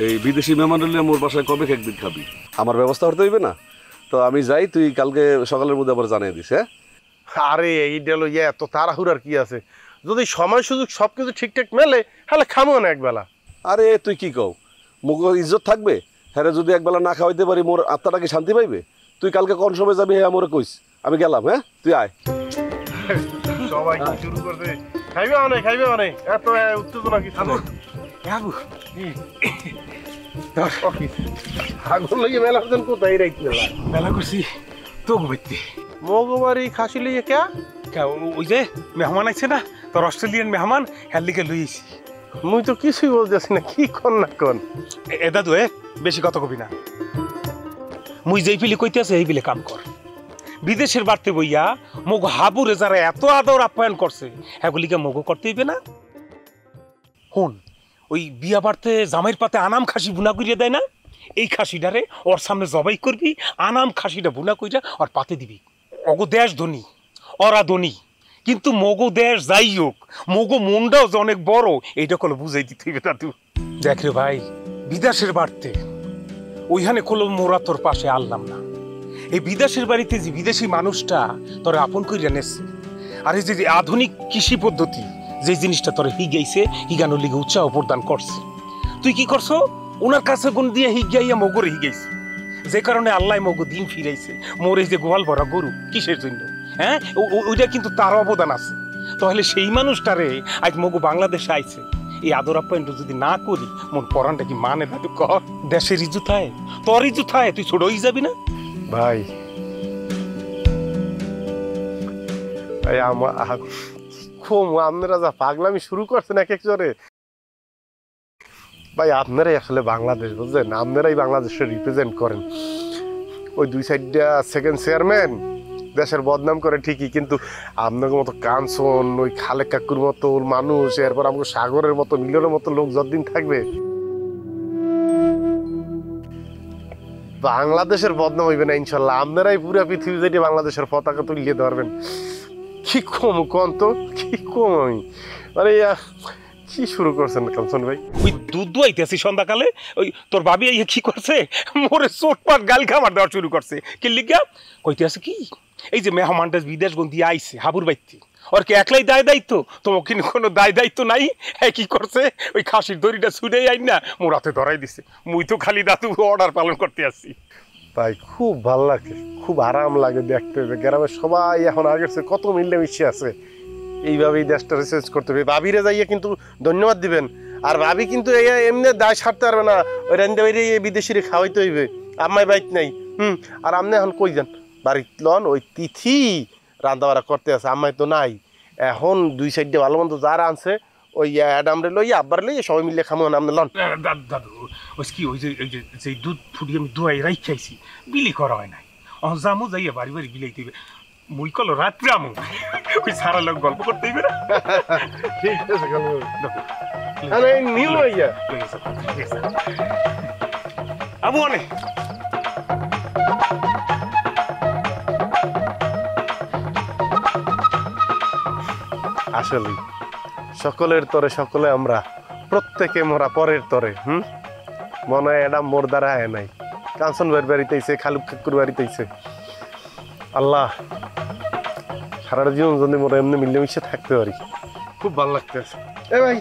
এই বিদেশি মেহমান হলে মোর বাসায় কবে একদিন খাবি? আমার ব্যবস্থা করতে হইবে না? তো আমি যাই, তুই কালকে সকালের মধ্যে আবার জানিয়ে দিস। হ্যাঁ, আরে এইটা হলো এত তাড়াহুড়ার কি আছে? যদি সময় সুযোগ সবকিছু ঠিকঠাক মেলে তাহলে খামো না একবেলা। আরে তুই কি কও, মুখ ইজ্জত থাকবে? হ্যাঁ, যদি একবেলা না খাওয়াইতে পারি মোর আত্মাটা কি শান্তি পাইবে? তুই কালকে কোন সময় যাবি হ্যাঁ মোরে কইস, আমি গেলাম। হ্যাঁ, তুই আয়। সবাই শুরু করছে খাইবে অনেক এত উত্তেজনা কি থামো। আগুন লইয়ে মেলা হচ্ছেন কোথায় রাইত মেলা করছি তো ঘুমাইতে। মগবাড়ি খাসি লইয়ে কে? ওই যে মেহমান আছে না, তোর অস্ট্রেলিয়ান মেহমান, হ্যার লিগে লইছি। মুই তো কিছুই বলতেছি না, কি কন না কন। এ দাদু বেশি কথা কবি না। মুই যেই পিলে কইতে আছে এই পিলে কাম কর। বিদেশের বাড়তে বইয়া মগ হাবুরে যারা এত আদর আপ্যায়ন করছে হ্যাগুলিকে মগো করতে হইবে না? হন, ওই বিয়া বাড়তে জামাইয়ের পাতে আনাম খাসি বুনা করিয়া দেয় না, এই খাসিটারে ওর সামনে জবাই করবি, আনাম খাসিটা বুনা কইরা ওর পাতে দিবি। অগো দেশ ধনী, ওরা ধনী, কিন্তু মগো দেশ যাই হোক মগো মনটাও যে অনেক বড়, এইটা কলে বুঝাই দিতে হইবে দাদু। দেখ রে ভাই, বিদেশের বাড়তে ওইখানে কলো মোরা তোর পাশে আনলাম না, এই বিদেশের বাড়িতে যে বিদেশি মানুষটা তোরে আপন করিয়া নেছে, আর এই যে আধুনিক কৃষি পদ্ধতি যে জিনিসটা তোরে হিগাইছে, হিগানোর লিগে উৎসাহ প্রদান করছে, তুই কি করছো? ওনার কাছে গুণ দিয়ে হিগাইয়া মগরে হিগাইছে, যে কারণে আল্লাহ মগো দিন ফিরাইছে। মোর এই যে গোয়াল ভরা গরু কিসের জন্য? হ্যাঁ, ওইটা কিন্তু তার অবদান আছে। তাহলে সেই মানুষটারে আজ মগো বাংলাদেশে আইছে, এই আদর আপ্যায়নটা যদি না করি মন পরানটা কি মানে দাদু? কর, দেশের ইজুথায় তোর ইজুথায় তুই ছোট হয়ে যাবি না? ভাই আপনারা যা পাগলামি শুরু করছেন এক একজনে। ভাই আপনারাই আসলে বাংলাদেশ, বুঝলেন? আপনারাই বাংলাদেশের রিপ্রেজেন্ট করেন। ওই দুই সাইডটা সেকেন্ড চেয়ারম্যান দেশের বদনাম করে ঠিকই, কিন্তু আপনার মতো কাঞ্চন, ওই খালেক কাকুর মতো মানুষ, এরপর আমাকে সাগরের মতো মিলনের মতো লোক যতদিন থাকবে বাংলাদেশের বদনাম হইবে না ইনশাল্লাহ। আপনারাই পুরো পৃথিবী যেটি বাংলাদেশের পতাকা তুলিয়ে ধরবেন। কি কম কন তো, কি কম আমি মানে কি শুরু করছেন কাঞ্চন ভাই? ওই দুধ দুয়াইতেছি সন্ধ্যাকালে, ওই তোর ভাবি এই কি করছে, মোরে চোটপাট গাল খাবার দেওয়া শুরু করছে। কি লিগা কইতে আছে কি, এই যে মেহমানটা বিদেশ গন্দি আইছে হাবুর বাইতে, ওর কি একলাই দায় দায়িত্ব? তোমার কিন্তু কোনো দায় দায়িত্ব নাই। হ্যাঁ, কি করছে, ওই খাসির দড়িটা ছুড়ে আইন না মোর হাতে ধরাই দিছে। মুই তো খালি দাদু অর্ডার পালন করতে আসছি। তাই খুব ভাল লাগে, খুব আরাম লাগে দেখতে। গ্রামের সবাই এখন আগের চেয়ে কত মিলেমিশে আছে। এইভাবেই দেশটা রিসার্চ করতে হবে। ভাবিরে যাইয়ে কিন্তু ধন্যবাদ দিবেন। আর ভাবি কিন্তু এমনি দায় সারতে পারবে না, ওই রান্দা বাইরে বিদেশিরে খাওয়াইতে হইবে। আম্মাই বাইক নাই। আর আপনি এখন কই যান? বাড়িতে লন, ওই তিথি রান্না বাড়া করতে আছে, আম্মাই তো নাই। এখন দুই সাইডে ভালো মন্দ যারা আনছে ওই অ্যাডামরে লইয়া আব্বার লইয়া সবাই মিলে খামো। আপনি লন। দাদু ওই কি, ওই যে দুধ ফুটিয়ে আমি দোয়াই রাইখাইছি, বিলি করা হয় নাই। জামু যাইয়া বাড়ি বাড়ি বিলাই দিবে। মুই কল রাত্রে আমু, ওই সারা লোক গল্প করতে হইবে না? ঠিক আছে, নিউ লইয়া আমু অনেক আসলে সকলের তরে সকলে আমরা, প্রত্যেকে মোরা পরের তরে। মনে হয় এটা মোর দ্বারা হয় নাই। কাঞ্চন ভাইয়ের বাড়িতেইছে, খালুক কাকুর বাড়িতেইছে। আল্লাহ সারা জীবন যদি মোরা এমনি মিলেমিশে থাকতে পারি, খুব ভালো লাগতেছে। এ ভাই